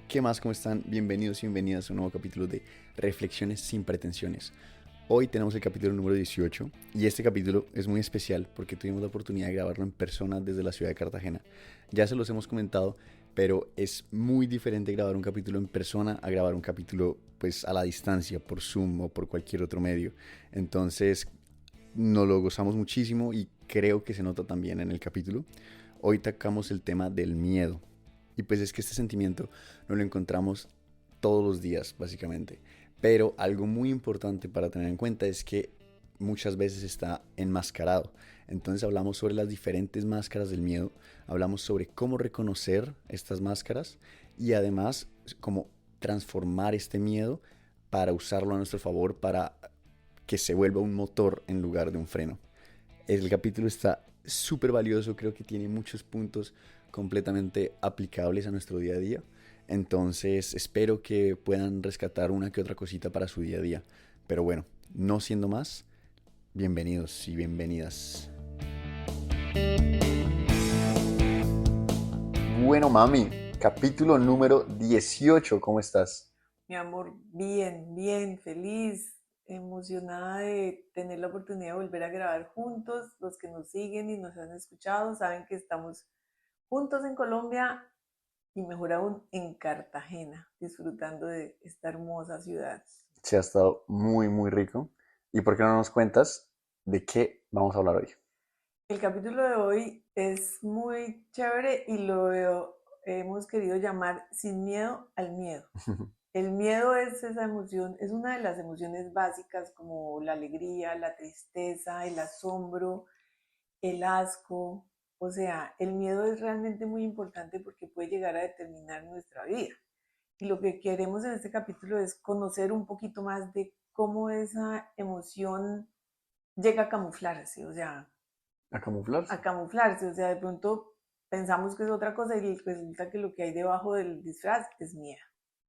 ¿Qué más? ¿Cómo están? Bienvenidos y bienvenidas a un nuevo capítulo de Reflexiones sin pretensiones. Hoy tenemos el capítulo número 18 y este capítulo es muy especial porque tuvimos la oportunidad de grabarlo en persona desde la ciudad de Cartagena. Ya se los hemos comentado, pero es muy diferente grabar un capítulo en persona a grabar un capítulo pues a la distancia, por Zoom o por cualquier otro medio. Entonces nos lo gozamos muchísimo y creo que se nota también en el capítulo. Hoy tocamos el tema del miedo. Y pues es que este sentimiento no lo encontramos todos los días, básicamente. Pero algo muy importante para tener en cuenta es que muchas veces está enmascarado. Entonces hablamos sobre las diferentes máscaras del miedo, hablamos sobre cómo reconocer estas máscaras y además cómo transformar este miedo para usarlo a nuestro favor, para que se vuelva un motor en lugar de un freno. El capítulo está súper valioso, creo que tiene muchos puntos completamente aplicables a nuestro día a día. Entonces espero que puedan rescatar una que otra cosita para su día a día. Pero bueno, no siendo más, bienvenidos y bienvenidas. Bueno, mami, capítulo número 18, ¿cómo estás? Mi amor, bien, bien, feliz, emocionada de tener la oportunidad de volver a grabar juntos. Los que nos siguen y nos han escuchado saben que estamos juntos en Colombia y mejor aún en Cartagena, disfrutando de esta hermosa ciudad. Se ha estado muy, muy rico. ¿Y por qué no nos cuentas de qué vamos a hablar hoy? El capítulo de hoy es muy chévere y hemos querido llamar Sin miedo al miedo. El miedo es esa emoción, es una de las emociones básicas como la alegría, la tristeza, el asombro, el asco. O sea, el miedo es realmente muy importante porque puede llegar a determinar nuestra vida. Y lo que queremos en este capítulo es conocer un poquito más de cómo esa emoción llega a camuflarse, o sea, ¿A camuflarse? a camuflarse. O sea, de pronto pensamos que es otra cosa y resulta que lo que hay debajo del disfraz es miedo.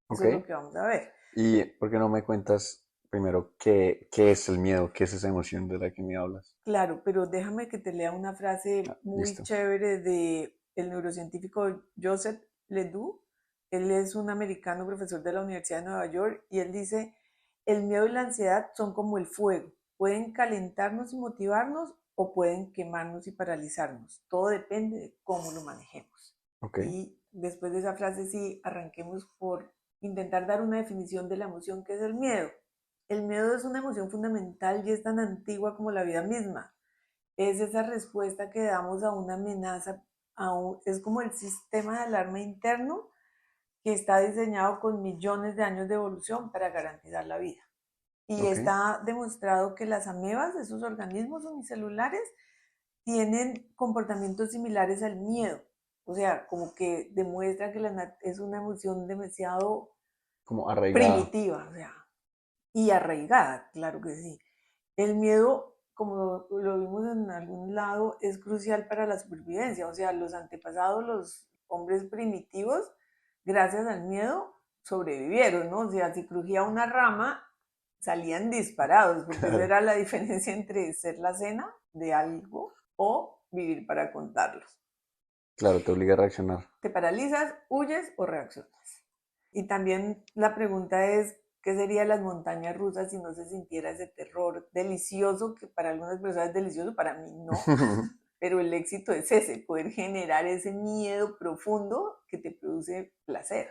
Ok. Eso es lo que vamos a ver. ¿Y por qué no me cuentas primero qué es el miedo, qué es esa emoción de la que me hablas? Claro, pero déjame que te lea una frase Ah, muy listo. chévere de el neurocientífico Joseph Ledoux. Él es un americano profesor de la Universidad de Nueva York y él dice, el miedo y la ansiedad son como el fuego, pueden calentarnos y motivarnos o pueden quemarnos y paralizarnos. Todo depende de cómo lo manejemos. Ok. Y después de esa frase sí, arranquemos por intentar dar una definición de la emoción que es el miedo. El miedo es una emoción fundamental y es tan antigua como la vida misma. Es esa respuesta que damos a una amenaza, es como el sistema de alarma interno que está diseñado con millones de años de evolución para garantizar la vida. Y Ok. está demostrado que las amebas, esos organismos unicelulares, tienen comportamientos similares al miedo. O sea, como que demuestra que es una emoción demasiado Como arraigada. primitiva, o sea, y arraigada, claro que sí. El miedo, como lo vimos en algún lado, es crucial para la supervivencia. O sea, los antepasados, los hombres primitivos, gracias al miedo, sobrevivieron, ¿no? O sea, si crujía una rama, salían disparados, porque esa Claro. era la diferencia entre ser la cena de algo o vivir para contarlos. Claro, te obliga a reaccionar. Te paralizas, huyes o reaccionas. Y también la pregunta es, ¿qué serían las montañas rusas si no se sintiera ese terror delicioso, que para algunas personas es delicioso, para mí no? Pero el éxito es ese, poder generar ese miedo profundo que te produce placer.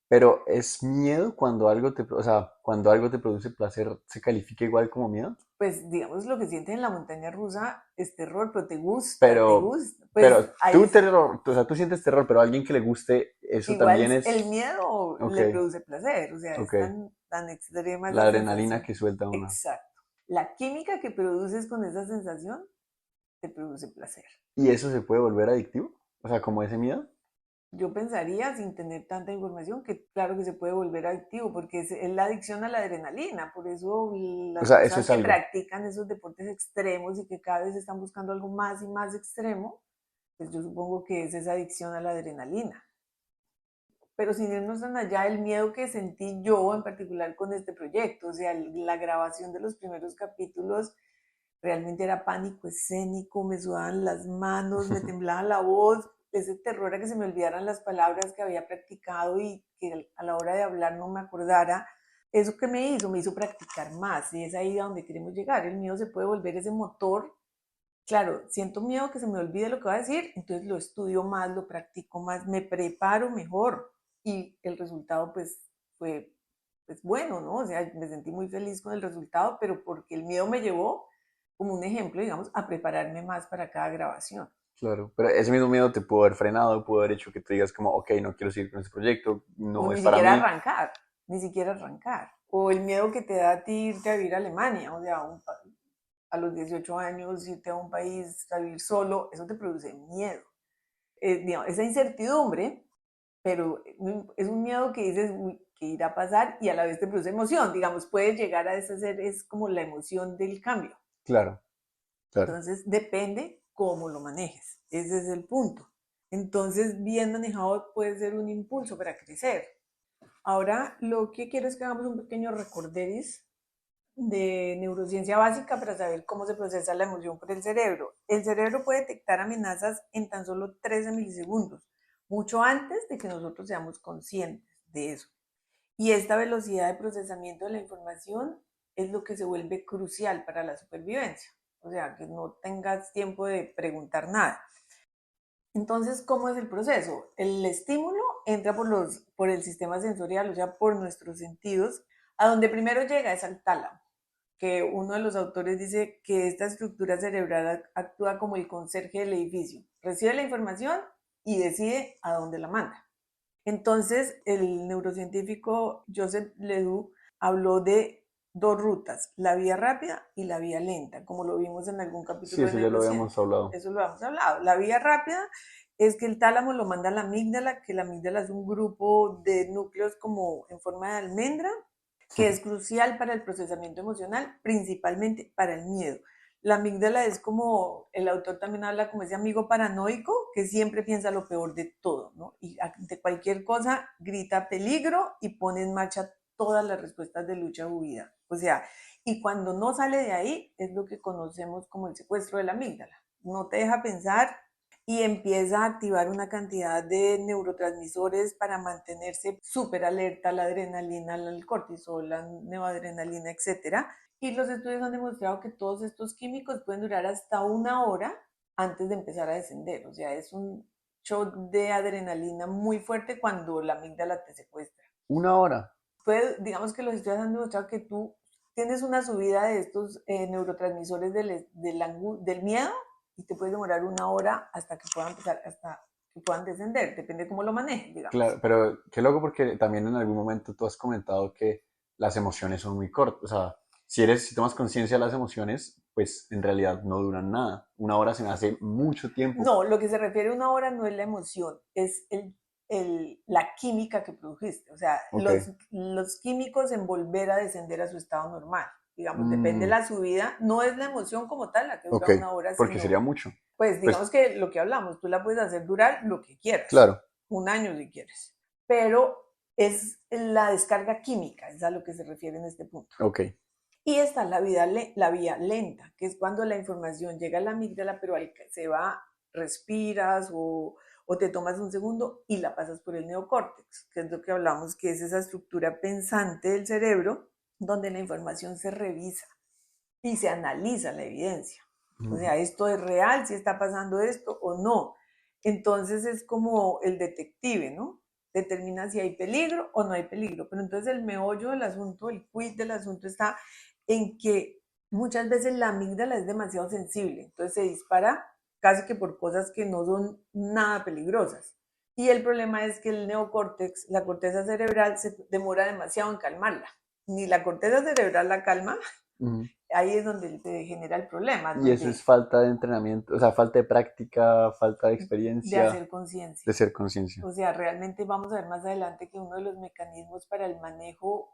Pero es miedo cuando algo o sea, cuando algo te produce placer, ¿se califica igual como miedo? Pues digamos lo que sientes en la montaña rusa es terror, pero te gusta, te Pero, gusta. Pues pero ahí tú terror, o sea, tú sientes terror, pero a alguien que le guste, eso también igual el es, miedo ok, le produce placer, o sea, ok. es tan extrema La esa adrenalina sensación. que suelta una. Exacto. La química que produces con esa sensación te produce placer. ¿Y eso se puede volver adictivo? O sea, como ese miedo. Yo pensaría, sin tener tanta información, que claro que se puede volver adictivo, porque es la adicción a la adrenalina. Por eso O las sea, eso personas es que algo. practican esos deportes extremos y que cada vez están buscando algo más y más extremo, pues yo supongo que es esa adicción a la adrenalina. Pero sin irnos tan allá, el miedo que sentí yo en particular con este proyecto, o sea, la grabación de los primeros capítulos realmente era pánico escénico, me sudaban las manos, me temblaba la voz, ese terror a que se me olvidaran las palabras que había practicado y que a la hora de hablar no me acordara. ¿Eso qué me hizo? Me hizo practicar más y es ahí a donde queremos llegar. El miedo se puede volver ese motor. Claro, siento miedo que se me olvide lo que va a decir, entonces lo estudio más, lo practico más, me preparo mejor y el resultado pues fue pues bueno, ¿no? O sea, me sentí muy feliz con el resultado, pero porque el miedo me llevó, como un ejemplo, digamos, a prepararme más para cada grabación. Claro, pero ese mismo miedo te pudo haber frenado, pudo haber hecho que tú digas como, ok, no quiero seguir con este proyecto, O no ni es para siquiera mí. arrancar, ni siquiera arrancar. O el miedo que te da a ti irte a vivir a Alemania, o sea, a los 18 años irte a un país a vivir solo, eso te produce miedo. Digamos, esa incertidumbre, pero es un miedo que dices, uy, ¿qué irá a pasar? Y a la vez te produce emoción, digamos, puede llegar a ser, es como la emoción del cambio. Claro, claro. Entonces, depende cómo lo manejes, ese es el punto. Entonces, bien manejado puede ser un impulso para crecer. Ahora, lo que quiero es que hagamos un pequeño recorderis de neurociencia básica para saber cómo se procesa la emoción por el cerebro. El cerebro puede detectar amenazas en tan solo 13 milisegundos, mucho antes de que nosotros seamos conscientes de eso. Y esta velocidad de procesamiento de la información es lo que se vuelve crucial para la supervivencia. O sea, que no tengas tiempo de preguntar nada. Entonces, ¿cómo es el proceso? El estímulo entra por el sistema sensorial, o sea, por nuestros sentidos, a donde primero llega es al tálamo, que uno de los autores dice que esta estructura cerebral actúa como el conserje del edificio. Recibe la información y decide a dónde la manda. Entonces, el neurocientífico Joseph Ledoux habló de dos rutas, la vía rápida y la vía lenta, como lo vimos en algún Sí, capítulo de eso ya lo neurociencia. habíamos hablado. Eso lo hemos hablado. La vía rápida es que el tálamo lo manda a la amígdala, que la amígdala es un grupo de núcleos como en forma de almendra, que es crucial para el procesamiento emocional, principalmente para el miedo. La amígdala es como, el autor también habla como ese amigo paranoico que siempre piensa lo peor de todo, ¿no? Y de cualquier cosa grita peligro y pone en marcha todas las respuestas de lucha o huida. O sea, y cuando no sale de ahí es lo que conocemos como el secuestro de la amígdala. No te deja pensar y empieza a activar una cantidad de neurotransmisores para mantenerse súper alerta, la adrenalina, el cortisol, la neoadrenalina, etcétera. Y los estudios han demostrado que todos estos químicos pueden durar hasta una hora antes de empezar a descender. O sea, es un shot de adrenalina muy fuerte cuando la amígdala te secuestra. Una hora. Digamos que los estudios han demostrado que tú tienes una subida de estos neurotransmisores del miedo y te puede demorar una hora hasta que puedan empezar, hasta que puedan descender, depende de cómo lo manejes, digamos. Claro, pero qué loco porque también en algún momento tú has comentado que las emociones son muy cortas. O sea, si tomas conciencia de las emociones, pues en realidad no duran nada. Una hora se me hace mucho tiempo. No, lo que se refiere a una hora no es la emoción, es la química que produjiste. O sea, Ok. los químicos en volver a descender a su estado normal. Digamos, depende de Mm, la subida, no es la emoción como tal la que ok, dura una hora, porque sería sino, mucho. pues Pues digamos que lo que hablamos, tú la puedes hacer durar lo que quieras, claro, un año si quieres, pero es la descarga química, es a lo que se refiere en este punto. ok. Y está la vía lenta, que es cuando la información llega a la amígdala, pero se va, respiras o te tomas un segundo y la pasas por el neocórtex, que es lo que hablamos, que es esa estructura pensante del cerebro donde la información se revisa y se analiza la evidencia. O Mm, sea, esto es real, si está pasando esto o no. Entonces es como el detective, ¿no? Determina si hay peligro o no hay peligro. Pero entonces el meollo del asunto, el quid del asunto está en que muchas veces la amígdala es demasiado sensible. Entonces se dispara casi que por cosas que no son nada peligrosas. Y el problema es que el neocórtex, la corteza cerebral, se demora demasiado en calmarla. Ni la corteza cerebral la calma, mm. ahí es donde te genera el problema, Y eso es donde falta de entrenamiento, o sea, falta de práctica, falta de de experiencia, hacer conciencia. de ser conciencia. O sea, realmente vamos a ver más adelante que uno de los mecanismos para el manejo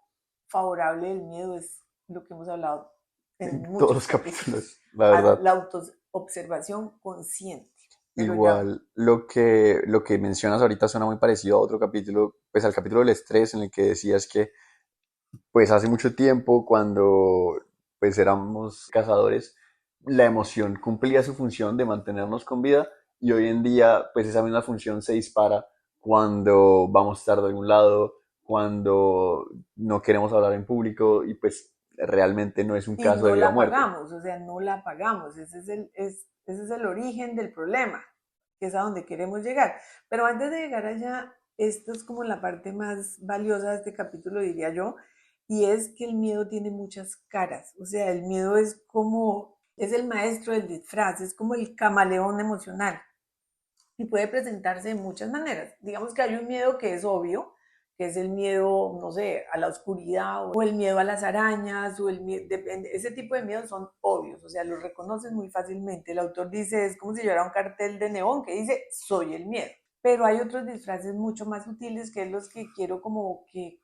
favorable del miedo es lo que hemos hablado en En todos muchos los capítulos, capítulos, la verdad. la autoobservación consciente. Pero ya, Igual lo que mencionas ahorita suena muy parecido a otro capítulo, pues al capítulo del estrés en el que decías que pues hace mucho tiempo cuando pues éramos cazadores, la emoción cumplía su función de mantenernos con vida y hoy en día pues esa misma función se dispara cuando vamos a estar de algún lado, cuando no queremos hablar en público y pues realmente no es un Y caso de no vida o la muerte. pagamos, o sea, no la pagamos. Ese es el origen del problema, que es a donde queremos llegar. Pero antes de llegar allá, esto es como la parte más valiosa de este capítulo, diría yo, y es que el miedo tiene muchas caras. O sea, el miedo es el maestro del disfraz, es como el camaleón emocional y puede presentarse de muchas maneras. Digamos que hay un miedo que es obvio, que es el miedo, no sé, a la oscuridad o el miedo a las arañas o el miedo, ese tipo de miedos son obvios, o sea, los reconoces muy fácilmente. El autor dice, es como si llevara un cartel de neón que dice, soy el miedo. Pero hay otros disfraces mucho más sutiles que es los que quiero como que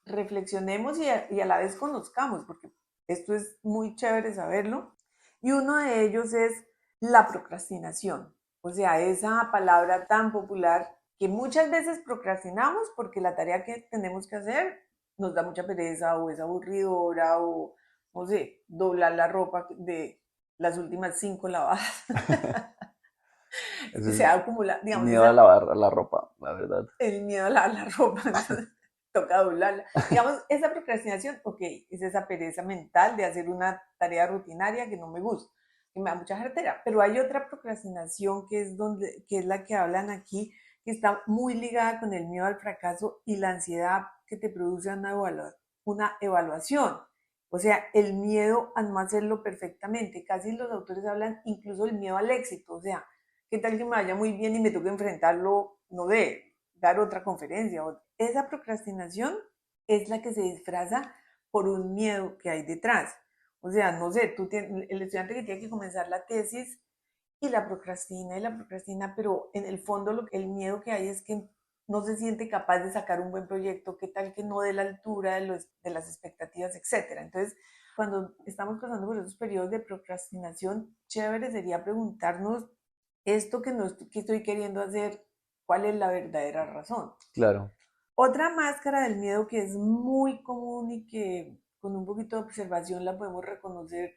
reflexionemos y a la vez conozcamos, porque esto es muy chévere saberlo. Y uno de ellos es la procrastinación. O sea, esa palabra tan popular que muchas veces procrastinamos porque la tarea que tenemos que hacer nos da mucha pereza o es aburridora o, no sé, doblar la ropa de las últimas 5 lavadas. Eso Se es acumula, digamos, miedo a lavar la ropa, la verdad. el miedo a lavar la ropa, entonces toca doblarla. Digamos, esa procrastinación, ok, es esa pereza mental de hacer una tarea rutinaria que no me gusta, que me da mucha jartera, pero hay otra procrastinación que es la que hablan aquí, que está muy ligada con el miedo al fracaso y la ansiedad que te produce una evaluación. O sea, el miedo a no hacerlo perfectamente. Casi los autores hablan incluso del miedo al éxito. O sea, ¿qué tal que me vaya muy bien y me toque enfrentarlo, no sé, dar otra conferencia? Esa procrastinación es la que se disfraza por un miedo que hay detrás. O sea, no sé, el estudiante que tiene que comenzar la tesis y la procrastina, pero en el fondo el miedo que hay es que no se siente capaz de sacar un buen proyecto, qué tal que no dé la altura de las expectativas, etcétera. Entonces, cuando estamos pasando por esos periodos de procrastinación, chévere sería preguntarnos esto que estoy queriendo hacer, ¿cuál es la verdadera razón? Claro. Otra máscara del miedo que es muy común y que con un poquito de observación la podemos reconocer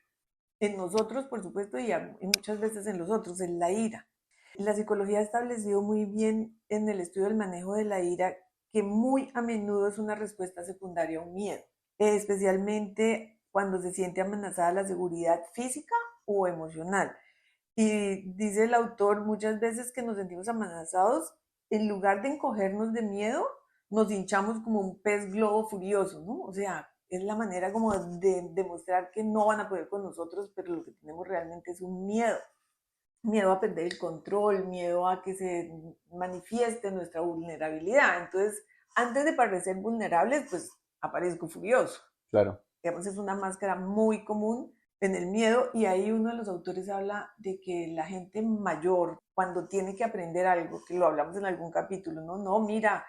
en nosotros, por supuesto, y muchas veces en los otros, es la ira. La psicología ha establecido muy bien en el estudio del manejo de la ira que muy a menudo es una respuesta secundaria a un miedo, especialmente cuando se siente amenazada la seguridad física o emocional. Y dice el autor muchas veces que nos sentimos amenazados, en lugar de encogernos de miedo, nos hinchamos como un pez globo furioso, ¿no? O sea, es la manera como de demostrar que no van a poder con nosotros, pero lo que tenemos realmente es un miedo. Miedo a perder el control, miedo a que se manifieste nuestra vulnerabilidad. Entonces, antes de parecer vulnerables, pues aparezco furioso. Claro. Digamos, es una máscara muy común en el miedo y ahí uno de los autores habla de que la gente mayor, cuando tiene que aprender algo, que lo hablamos en algún capítulo, no, mira,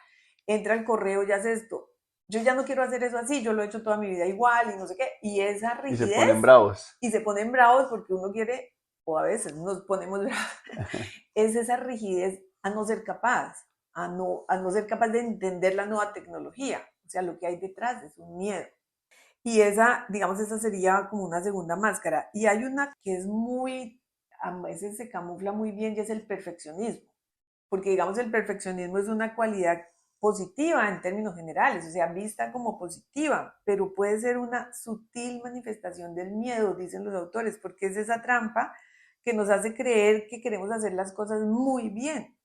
entra al correo y hace esto. Yo ya no quiero hacer eso así, yo lo he hecho toda mi vida igual y no sé qué. Y esa Y se rigidez, ponen bravos. y se ponen bravos porque uno quiere, o a veces nos ponemos bravos, es esa rigidez a no ser capaz, a no ser capaz de entender la nueva tecnología. O sea, lo que hay detrás es un miedo. Y esa, digamos, esa sería como una segunda máscara. Y hay una que es muy, a veces se camufla muy bien y es el perfeccionismo. Porque, digamos, el perfeccionismo es una cualidad positiva en términos generales, o sea, vista como positiva, pero puede ser una sutil manifestación del miedo, dicen los autores, porque es esa trampa que nos hace creer que queremos hacer las cosas muy bien,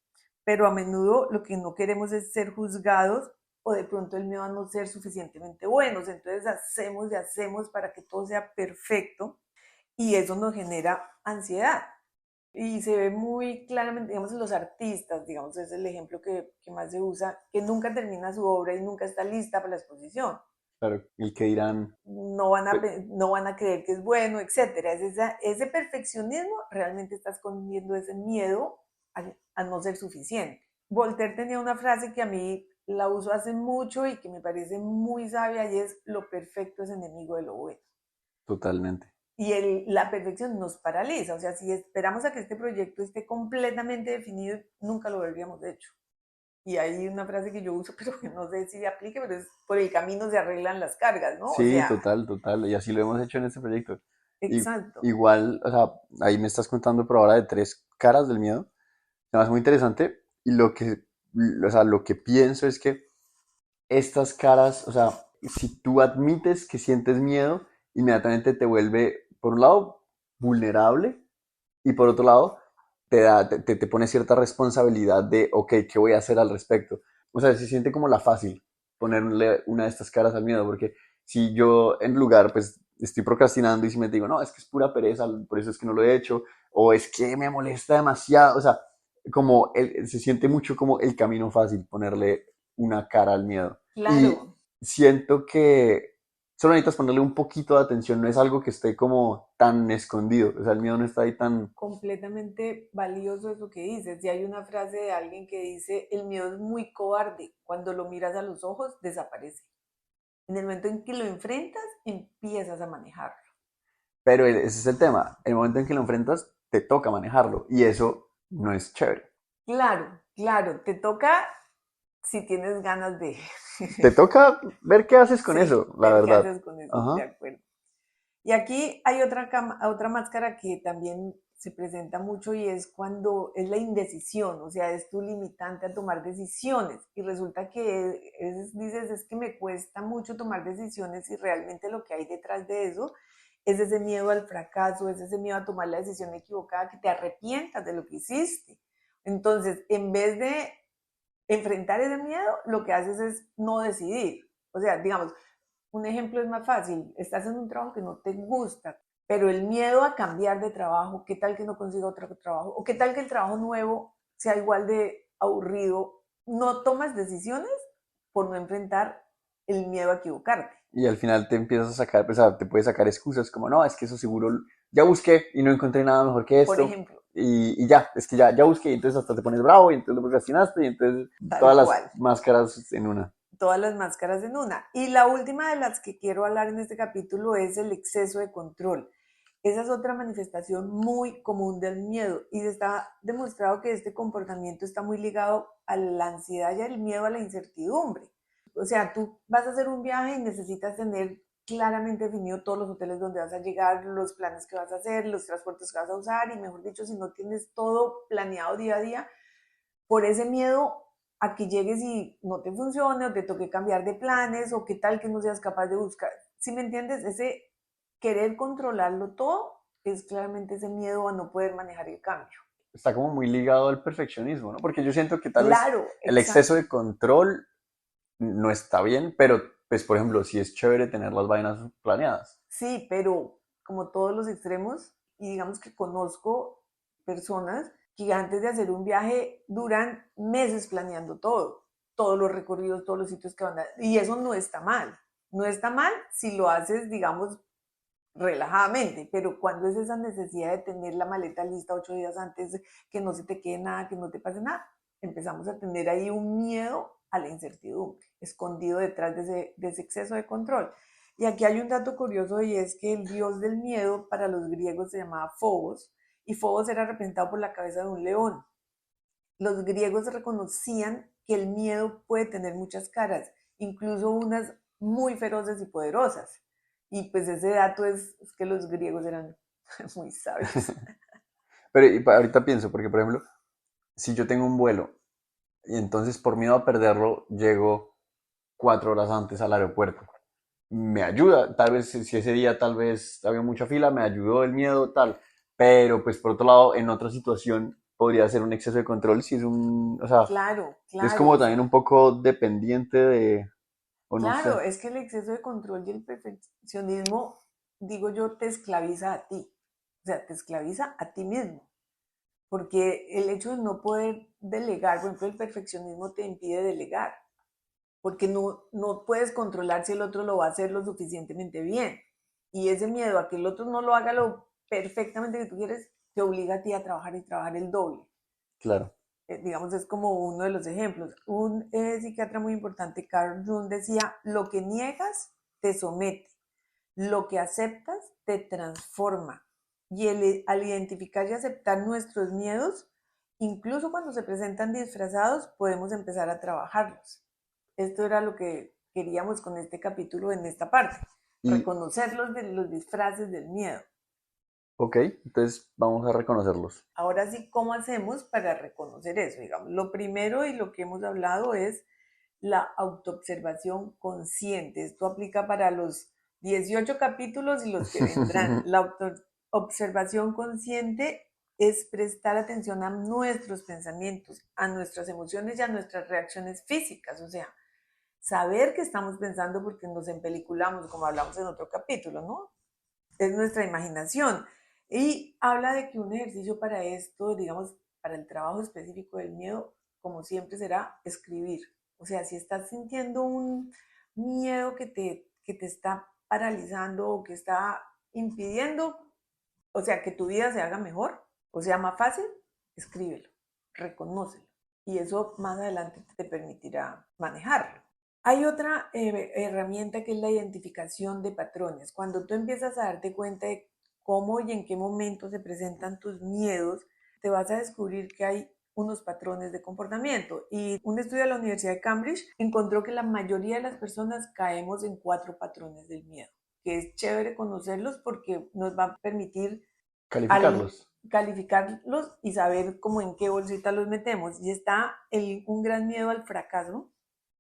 pero a menudo lo que no queremos es ser juzgados o de pronto el miedo a no ser suficientemente buenos. Entonces hacemos y hacemos para que todo sea perfecto y eso nos genera ansiedad. Y se ve muy claramente, digamos, en los artistas, digamos, es el ejemplo que más se usa, que nunca termina su obra y nunca está lista para la exposición. Claro. Y que dirán, No van a creer que es bueno, etcétera. Ese perfeccionismo realmente está escondiendo ese miedo a no ser suficiente. Voltaire tenía una frase que a mí la uso hace mucho y que me parece muy sabia y es: lo perfecto es enemigo de lo bueno. totalmente. Y la perfección nos paraliza, o sea, si esperamos a que este proyecto esté completamente definido, nunca lo habríamos hecho. Y hay una frase que yo uso, pero que no sé si aplique, pero es: por el camino se arreglan las cargas, ¿no? O Sí, sea, total, total. Y así lo hemos hecho en este proyecto. Y exacto. igual, o sea, ahí me estás contando por ahora de tres caras del miedo, Se me hace muy interesante y lo que pienso es que estas caras, o sea, si tú admites que sientes miedo, inmediatamente te vuelve, por un lado, vulnerable y por otro lado, te pone cierta responsabilidad de, ok, ¿qué voy a hacer al respecto? O sea, se siente como la fácil ponerle una de estas caras al miedo, porque si yo en lugar, pues estoy procrastinando y si me digo, no, es que es pura pereza, por eso es que no lo he hecho, o es que me molesta demasiado, o sea, se siente mucho como el camino fácil ponerle una cara al miedo. Y Claro, siento que solo necesitas ponerle un poquito de atención, no es algo que esté como tan escondido, o sea, el miedo no está ahí tan... completamente valioso eso que dices. Y hay una frase de alguien que dice, el miedo es muy cobarde, cuando lo miras a los ojos desaparece. En el momento en que lo enfrentas, empiezas a manejarlo. Pero ese es el tema, el momento en que lo enfrentas, te toca manejarlo y eso no es chévere. Claro, claro, te toca si tienes ganas de, Te toca ver qué haces con sí, eso, la ver qué verdad. haces con eso, de Ajá. acuerdo. Y aquí hay otra máscara que también se presenta mucho y es cuando es la indecisión, o sea, es tu limitante a tomar decisiones y resulta que dices, es que me cuesta mucho tomar decisiones y realmente lo que hay detrás de eso es ese miedo al fracaso, es ese miedo a tomar la decisión equivocada, que te arrepientas de lo que hiciste. Entonces, en vez de enfrentar ese miedo, lo que haces es no decidir. O sea, digamos, un ejemplo es más fácil, estás en un trabajo que no te gusta, pero el miedo a cambiar de trabajo, qué tal que no consiga otro trabajo, o qué tal que el trabajo nuevo sea igual de aburrido, no tomas decisiones por no enfrentar el miedo a equivocarte. Y al final te empiezas a sacar, pues, te puedes sacar excusas como, no, es que eso seguro, ya busqué y no encontré nada mejor que Por esto. ejemplo, Y ya, es que ya busqué y entonces hasta te pones bravo y entonces lo procrastinaste y entonces tal todas las cual, máscaras en una. todas las máscaras en una. Y la última de las que quiero hablar en este capítulo es el exceso de control. Esa es otra manifestación muy común del miedo y se está demostrado que este comportamiento está muy ligado a la ansiedad y al miedo a la incertidumbre. O sea, tú vas a hacer un viaje y necesitas tener claramente definido todos los hoteles donde vas a llegar, los planes que vas a hacer, los transportes que vas a usar y mejor dicho, si no tienes todo planeado día a día, por ese miedo a que llegues y no te funcione o te toque cambiar de planes o qué tal que no seas capaz de buscar. ¿Sí me entiendes? Ese querer controlarlo todo es claramente ese miedo a no poder manejar el cambio. Está como muy ligado al perfeccionismo, ¿no? Porque yo siento que tal vez Claro, el exceso exacto. de control no está bien, pero pues por ejemplo, sí es chévere tener las vainas planeadas. Sí, pero como todos los extremos, y digamos que conozco personas que antes de hacer un viaje duran meses planeando todo, todos los recorridos, todos los sitios que van a... Y eso no está mal. No está mal si lo haces, digamos, relajadamente, pero cuando es esa necesidad de tener la maleta lista 8 días antes, que no se te quede nada, que no te pase nada, empezamos a tener ahí un miedo a la incertidumbre, escondido detrás de ese exceso de control. Y aquí hay un dato curioso y es que el dios del miedo para los griegos se llamaba Fobos y Fobos era representado por la cabeza de un león. Los griegos reconocían que el miedo puede tener muchas caras, incluso unas muy feroces y poderosas. Y pues ese dato es que los griegos eran muy sabios. Pero ahorita pienso, porque por ejemplo, si yo tengo un vuelo y entonces por miedo a perderlo llego 4 horas antes al aeropuerto, me ayuda, tal vez si ese día tal vez había mucha fila, me ayudó el miedo, tal, pero pues por otro lado, en otra situación podría ser un exceso de control si es o sea, Claro, es claro, como o también sea, un poco dependiente de, o no claro, sé, es que el exceso de control y el perfeccionismo, digo yo, te esclaviza a ti. O sea, te esclaviza a ti mismo. Porque el hecho de no poder delegar, por ejemplo, el perfeccionismo te impide delegar. Porque no puedes controlar si el otro lo va a hacer lo suficientemente bien. Y ese miedo a que el otro no lo haga lo perfectamente que tú quieres, te obliga a ti a trabajar y trabajar el doble. claro. Digamos, es como uno de los ejemplos. Un psiquiatra muy importante, Carl Jung, decía, lo que niegas te somete, lo que aceptas te transforma. Y al identificar y aceptar nuestros miedos, incluso cuando se presentan disfrazados, podemos empezar a trabajarlos. Esto era lo que queríamos con este capítulo en esta parte, Y reconocer los disfraces del miedo. Ok, entonces vamos a reconocerlos. Ahora sí, ¿cómo hacemos para reconocer eso? Digamos, lo primero y lo que hemos hablado es la autoobservación consciente. Esto aplica para los 18 capítulos y los que vendrán. La autoobservación consciente es prestar atención a nuestros pensamientos, a nuestras emociones y a nuestras reacciones físicas. O sea, saber que estamos pensando porque nos empeliculamos, como hablamos en otro capítulo, ¿no? Es nuestra imaginación. Y habla de que un ejercicio para esto, digamos, para el trabajo específico del miedo, como siempre será escribir. O sea, si estás sintiendo un miedo que te está paralizando o que está impidiendo, o sea, que tu vida se haga mejor o sea más fácil, escríbelo, reconócelo. Y eso más adelante te permitirá manejarlo. Hay otra herramienta que es la identificación de patrones. Cuando tú empiezas a darte cuenta de cómo y en qué momento se presentan tus miedos, te vas a descubrir que hay unos patrones de comportamiento. Y un estudio de la Universidad de Cambridge encontró que la mayoría de las personas caemos en 4 patrones del miedo, que es chévere conocerlos porque nos va a permitir al Calificarlos. calificarlos y saber cómo en qué bolsita los metemos. Y está un gran miedo al fracaso.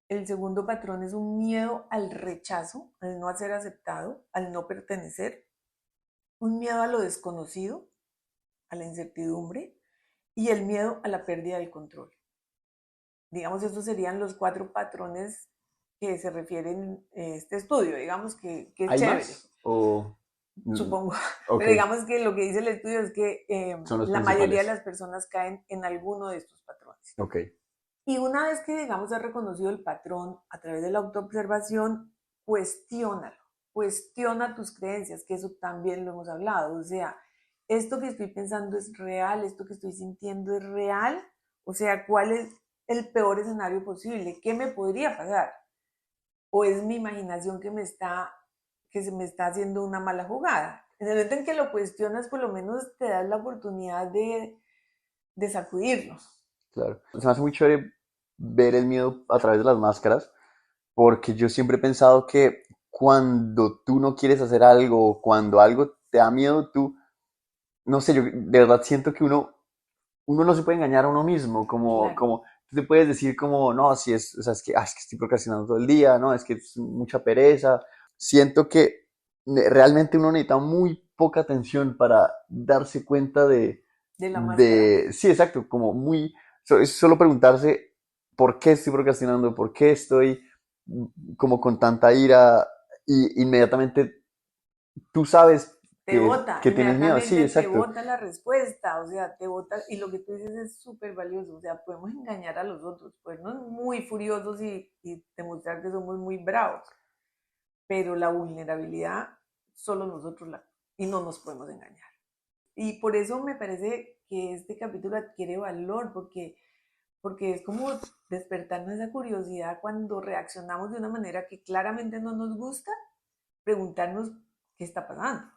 El segundo patrón es un miedo al rechazo, al no ser aceptado, al no pertenecer. Un miedo a lo desconocido, a la incertidumbre. Y el miedo a la pérdida del control. Digamos, estos serían los 4 patrones que se refieren a este estudio. Digamos que es ¿Hay chévere, más? O... supongo. Ok, Pero digamos que lo que dice el estudio es que son los la mayoría de principales. las personas caen en alguno de estos patrones. Ok, Y una vez que, digamos, has reconocido el patrón a través de la autoobservación, cuestiónalo, cuestiona tus creencias, que eso también lo hemos hablado. O sea, esto que estoy pensando es real, esto que estoy sintiendo es real. O sea, ¿cuál es el peor escenario posible? ¿Qué me podría pasar? ¿O es mi imaginación que se me está haciendo una mala jugada? En el momento en que lo cuestionas, por lo menos te das la oportunidad de sacudirlo. claro. Se me hace muy chévere ver el miedo a través de las máscaras, porque yo siempre he pensado que cuando tú no quieres hacer algo, cuando algo te da miedo, tú, no sé, yo de verdad siento que uno no se puede engañar a uno mismo, Claro. como tú te puedes decir como, no, si es, o sea, es que estoy procrastinando todo el día, no, es que es mucha pereza. Siento que realmente uno necesita muy poca atención para darse cuenta De la máscara. sí, exacto, como muy, es solo preguntarse por qué estoy procrastinando, por qué estoy como con tanta ira y inmediatamente tú sabes Te bota, que tienes miedo, sí, inmediatamente te exacto, bota la respuesta, o sea, te bota, y lo que tú dices es súper valioso, o sea, podemos engañar a los otros, ponernos muy furiosos y demostrar que somos muy bravos, pero la vulnerabilidad solo nosotros la, y no nos podemos engañar. Y por eso me parece que este capítulo adquiere valor, porque es como despertarnos esa curiosidad cuando reaccionamos de una manera que claramente no nos gusta, preguntarnos qué está pasando.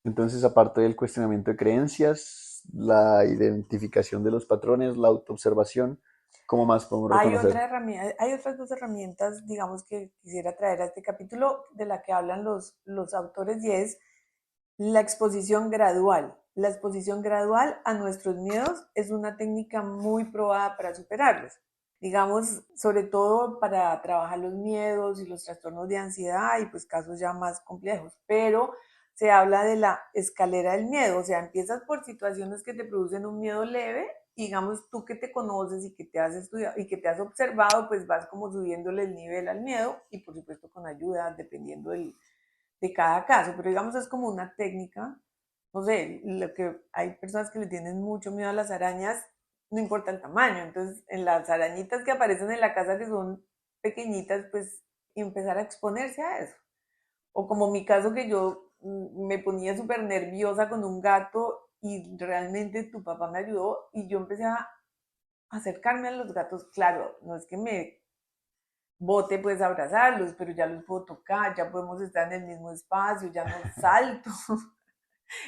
entonces, aparte del cuestionamiento de creencias, la identificación de los patrones, la autoobservación, ¿cómo más podemos Hay reconocer? otra herramienta, hay otras 2 herramientas, digamos, que quisiera traer a este capítulo de la que hablan los autores y es la exposición gradual. La exposición gradual a nuestros miedos es una técnica muy probada para superarlos. Digamos, sobre todo para trabajar los miedos y los trastornos de ansiedad y pues casos ya más complejos. Pero se habla de la escalera del miedo, o sea, empiezas por situaciones que te producen un miedo leve, y digamos tú que te conoces y que te has estudiado y que te has observado, pues vas como subiéndole el nivel al miedo y por supuesto con ayuda dependiendo de cada caso, pero digamos es como una técnica, no sé, lo que hay personas que le tienen mucho miedo a las arañas, no importa el tamaño, entonces en las arañitas que aparecen en la casa que son pequeñitas, pues empezar a exponerse a eso. O como mi caso que yo me ponía súper nerviosa con un gato y realmente tu papá me ayudó y yo empecé a acercarme a los gatos, claro, no es que me bote pues a abrazarlos, pero ya los puedo tocar, ya podemos estar en el mismo espacio, ya no salto.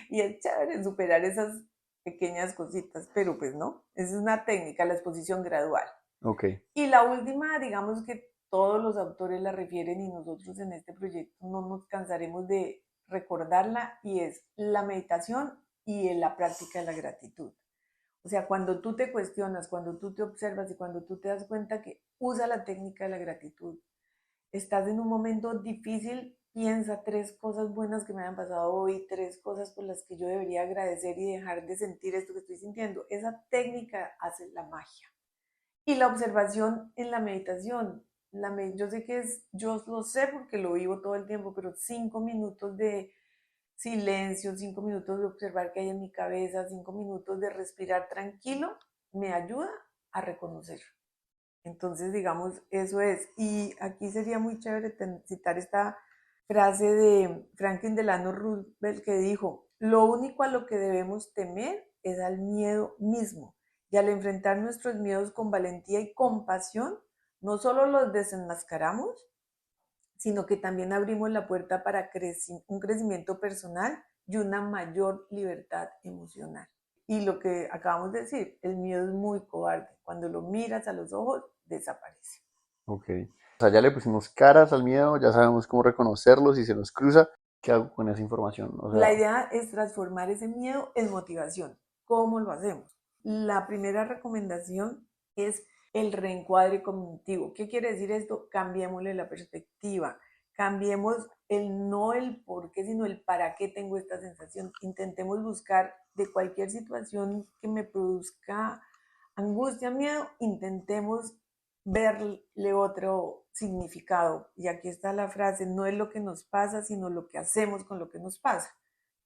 Y es chévere superar esas pequeñas cositas, pero pues no, esa es una técnica, la exposición gradual. Ok, Y la última, digamos que todos los autores la refieren y nosotros en este proyecto no nos cansaremos recordarla y es la meditación y la práctica de la gratitud. O sea, cuando tú te cuestionas, cuando tú te observas y cuando tú te das cuenta que usa la técnica de la gratitud, estás en un momento difícil, piensa 3 cosas buenas que me han pasado hoy, 3 cosas por las que yo debería agradecer y dejar de sentir esto que estoy sintiendo. Esa técnica hace la magia. Y la observación en la meditación. Yo sé que yo lo sé porque lo vivo todo el tiempo, pero 5 minutos de silencio, 5 minutos de observar qué hay en mi cabeza, 5 minutos de respirar tranquilo, me ayuda a reconocer. Entonces, digamos, eso es. Y aquí sería muy chévere citar esta frase de Franklin Delano Roosevelt que dijo, lo único a lo que debemos temer es al miedo mismo. Y al enfrentar nuestros miedos con valentía y compasión, no solo los desenmascaramos, sino que también abrimos la puerta para un crecimiento personal y una mayor libertad emocional. Y lo que acabamos de decir, el miedo es muy cobarde. Cuando lo miras a los ojos, desaparece. Ok. O sea, ya le pusimos caras al miedo, ya sabemos cómo reconocerlo si se nos cruza. ¿Qué hago con esa información? O sea, La idea es transformar ese miedo en motivación. ¿Cómo lo hacemos? La primera recomendación es el reencuadre cognitivo. ¿Qué quiere decir esto? Cambiémosle la perspectiva. Cambiemos no el por qué, sino el para qué tengo esta sensación. Intentemos buscar de cualquier situación que me produzca angustia, miedo, intentemos verle otro significado. Y aquí está la frase, no es lo que nos pasa, sino lo que hacemos con lo que nos pasa.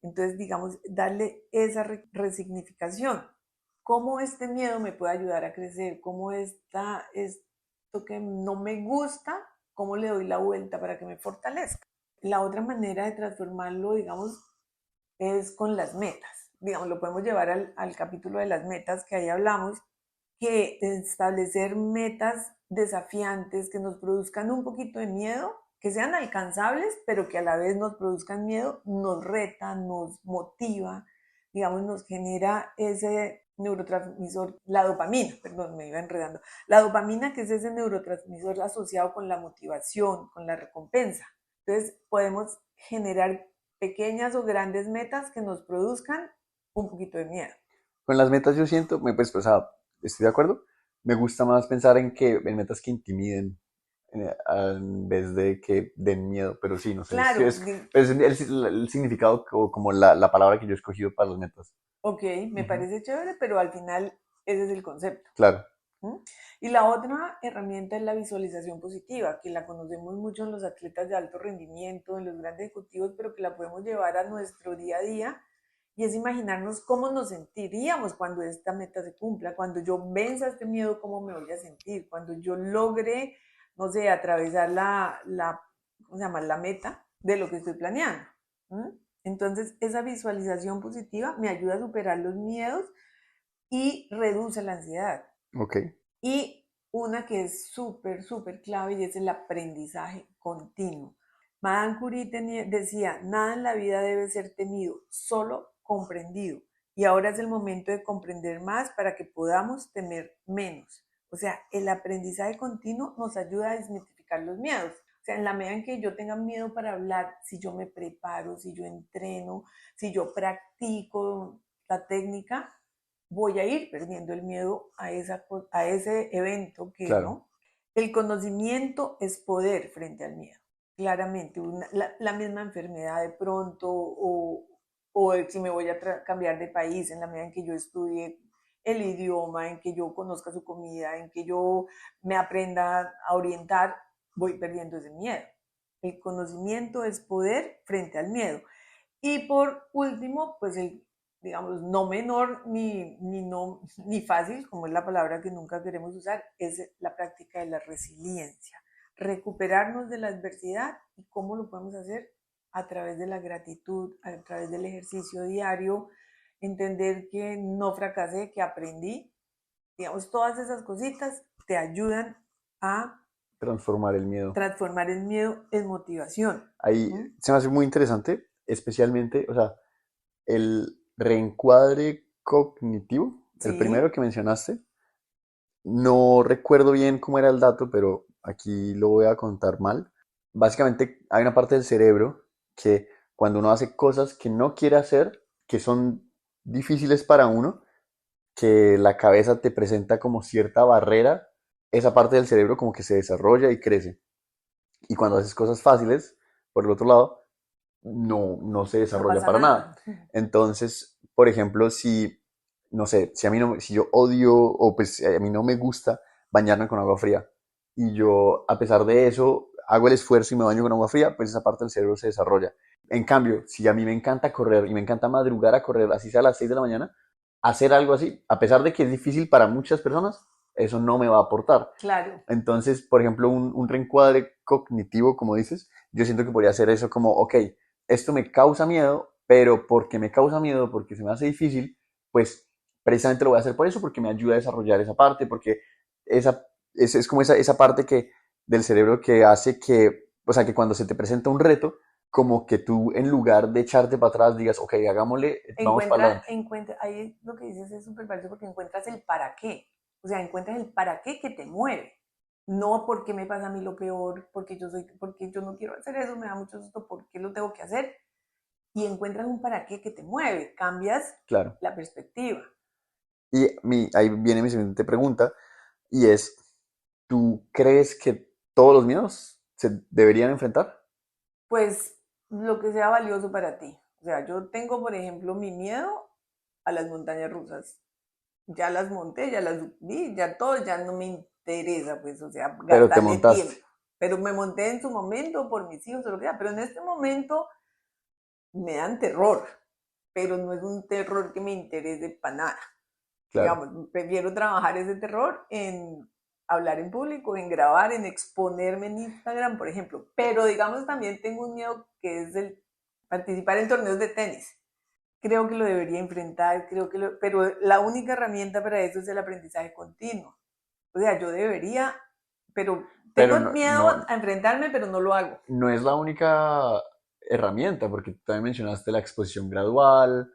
Entonces, digamos, darle esa resignificación. ¿Cómo este miedo me puede ayudar a crecer? ¿Cómo esto que no me gusta, cómo le doy la vuelta para que me fortalezca? La otra manera de transformarlo, digamos, es con las metas. Digamos, lo podemos llevar al capítulo de las metas que ahí hablamos, que establecer metas desafiantes que nos produzcan un poquito de miedo, que sean alcanzables, pero que a la vez nos produzcan miedo, nos reta, nos motiva, digamos, nos genera ese neurotransmisor, la dopamina, perdón, me iba enredando, la dopamina que es ese neurotransmisor asociado con la motivación, con la recompensa. Entonces podemos generar pequeñas o grandes metas que nos produzcan un poquito de miedo. con las metas yo siento, pues, o sea, estoy de acuerdo. Me gusta más pensar en metas que intimiden en vez de que den miedo, pero sí, no sé, Claro, es el significado o como la palabra que yo he escogido para las metas. ok, me parece chévere, pero al final ese es el concepto. Claro. ¿Mm? Y la otra herramienta es la visualización positiva, que la conocemos mucho en los atletas de alto rendimiento, en los grandes ejecutivos, pero que la podemos llevar a nuestro día a día y es imaginarnos cómo nos sentiríamos cuando esta meta se cumpla, cuando yo venza este miedo, cómo me voy a sentir, cuando yo logre, no sé, atravesar ¿cómo se llama? La meta de lo que estoy planeando. ¿Mm? Entonces, esa visualización positiva me ayuda a superar los miedos y reduce la ansiedad. Ok. Y una que es súper, súper clave y es el aprendizaje continuo. Madame Curie decía, nada en la vida debe ser temido, solo comprendido. Y ahora es el momento de comprender más para que podamos temer menos. O sea, el aprendizaje continuo nos ayuda a desmitificar los miedos. O sea, en la medida en que yo tenga miedo para hablar, si yo me preparo, si yo entreno, si yo practico la técnica, voy a ir perdiendo el miedo a ese evento que, Claro. ¿no? El conocimiento es poder frente al miedo. Claramente, la misma enfermedad de pronto o si me voy a cambiar de país en la medida en que yo estudie el idioma, en que yo conozca su comida, en que yo me aprenda a orientar, voy perdiendo ese miedo. El conocimiento es poder frente al miedo. Y por último, pues digamos, no menor ni fácil, como es la palabra que nunca queremos usar, es la práctica de la resiliencia. Recuperarnos de la adversidad y cómo lo podemos hacer a través de la gratitud, a través del ejercicio diario, entender que no fracasé, que aprendí. Digamos, todas esas cositas te ayudan a Transformar el miedo. transformar el miedo en motivación. Ahí ¿Mm? se me hace muy interesante, especialmente, o sea, el reencuadre cognitivo, el primero Sí, que mencionaste. No recuerdo bien cómo era el dato, pero aquí lo voy a contar mal. Básicamente hay una parte del cerebro que cuando uno hace cosas que no quiere hacer, que son difíciles para uno, que la cabeza te presenta como cierta barrera, esa parte del cerebro como que se desarrolla y crece. Y cuando haces cosas fáciles, por el otro lado, no se No desarrolla pasa para nada. nada. Entonces, por ejemplo, si, no sé, si a mí no, si yo odio o pues a mí no me gusta bañarme con agua fría y yo a pesar de eso hago el esfuerzo y me baño con agua fría, pues esa parte del cerebro se desarrolla. En cambio, si a mí me encanta correr y me encanta madrugar a correr, así sea a las 6 de la mañana, hacer algo así, a pesar de que es difícil para muchas personas, eso no me va a aportar. Claro. Entonces, por ejemplo, un reencuadre cognitivo, como dices, yo siento que podría ser eso como, ok, esto me causa miedo, pero porque me causa miedo, porque se me hace difícil, pues precisamente lo voy a hacer por eso, porque me ayuda a desarrollar esa parte, porque es como esa parte del cerebro que hace que, o sea, que cuando se te presenta un reto, como que tú en lugar de echarte para atrás digas, ok, hagámosle, vamos para adelante. Ahí lo que dices es súper valioso porque encuentras el para qué. O sea, encuentras el para qué que te mueve. No porque me pasa a mí lo peor, porque yo no quiero hacer eso, me da mucho susto, porque lo tengo que hacer. Y encuentras un para qué que te mueve, cambias Claro. la perspectiva. Y ahí viene mi siguiente pregunta, y es, ¿tú crees que todos los miedos se deberían enfrentar? Pues lo que sea valioso para ti. O sea, yo tengo, por ejemplo, mi miedo a las montañas rusas. Ya las monté, ya las vi, ya todo, ya no me interesa, pues, o sea, Pero te gastarle tiempo. montaste. Pero me monté en su momento por mis hijos o lo que sea, pero en este momento me dan terror, pero no es un terror que me interese para nada. Claro. Digamos, prefiero trabajar ese terror en hablar en público, en grabar, en exponerme en Instagram, por ejemplo. Pero digamos, también tengo un miedo que es el participar en torneos de tenis. Creo que lo debería enfrentar, pero la única herramienta para eso es el aprendizaje continuo. O sea, yo debería, pero Pero tengo miedo a enfrentarme, pero no lo hago. no es la única herramienta, porque tú también mencionaste la exposición gradual,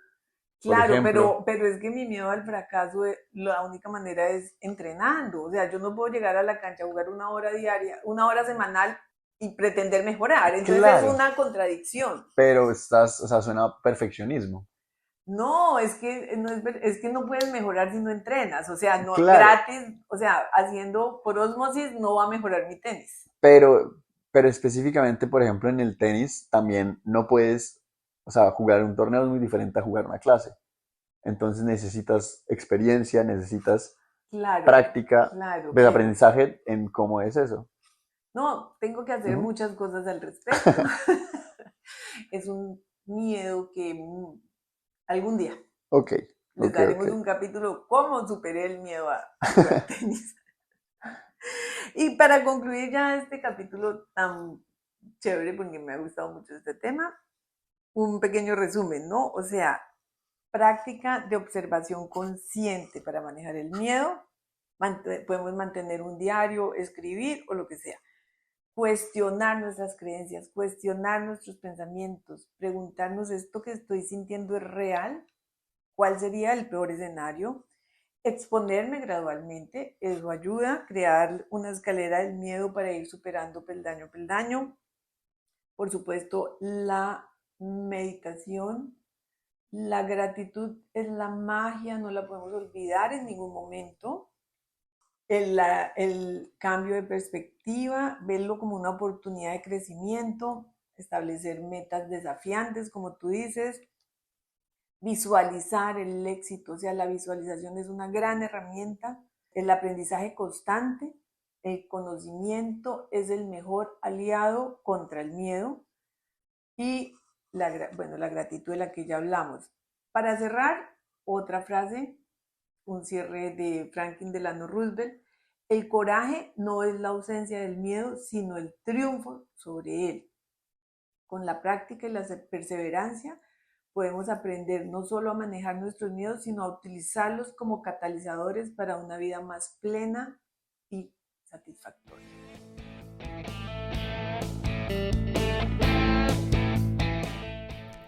por Claro, ejemplo. pero es que mi miedo al fracaso, la única manera es entrenando. O sea, yo no puedo llegar a la cancha a jugar una hora diaria, una hora semanal y pretender mejorar. Entonces es Claro, una contradicción. pero o sea, suena a perfeccionismo. No, es que no puedes mejorar si no entrenas. O sea, no Claro, gratis, o sea, haciendo por osmosis no va a mejorar mi tenis. pero, pero específicamente, por ejemplo, en el tenis también no puedes, o sea, jugar un torneo es muy diferente a jugar una clase. Entonces necesitas experiencia, necesitas Claro, práctica, claro, de pero aprendizaje en cómo es eso. no, tengo que hacer Ujú. muchas cosas al respecto. Es un miedo que algún día Ok, les ok, ok. daremos un capítulo cómo superé el miedo a jugar tenis. Y para concluir ya este capítulo tan chévere, porque me ha gustado mucho este tema, un pequeño resumen, ¿no? O sea, práctica de observación consciente para manejar el miedo. Podemos mantener un diario, escribir o lo que sea. Cuestionar nuestras creencias, cuestionar nuestros pensamientos, preguntarnos, ¿esto que estoy sintiendo es real? ¿Cuál sería el peor escenario? Exponerme gradualmente, eso ayuda a crear una escalera del miedo para ir superando peldaño a peldaño. Por supuesto, la meditación, la gratitud es la magia, no la podemos olvidar en ningún momento. El cambio de perspectiva, verlo como una oportunidad de crecimiento, establecer metas desafiantes, como tú dices, visualizar el éxito, o sea, la visualización es una gran herramienta, el aprendizaje constante, el conocimiento es el mejor aliado contra el miedo y la gratitud de la que ya hablamos. Para cerrar, otra frase, un cierre de Franklin Delano Roosevelt, el coraje no es la ausencia del miedo, sino el triunfo sobre él. Con la práctica y la perseverancia podemos aprender no solo a manejar nuestros miedos, sino a utilizarlos como catalizadores para una vida más plena y satisfactoria.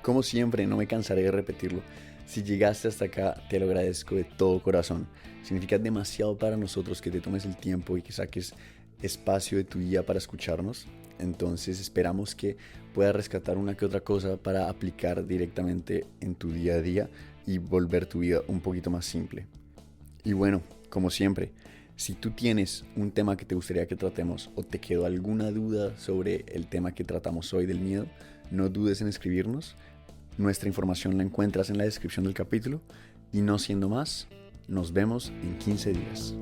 Como siempre, no me cansaré de repetirlo. Si llegaste hasta acá, te lo agradezco de todo corazón. Significa demasiado para nosotros que te tomes el tiempo y que saques espacio de tu día para escucharnos. Entonces esperamos que puedas rescatar una que otra cosa para aplicar directamente en tu día a día y volver tu vida un poquito más simple. Y bueno, como siempre, si tú tienes un tema que te gustaría que tratemos o te quedó alguna duda sobre el tema que tratamos hoy del miedo, no dudes en escribirnos. Nuestra información la encuentras en la descripción del capítulo. Y no siendo más, nos vemos en 15 días.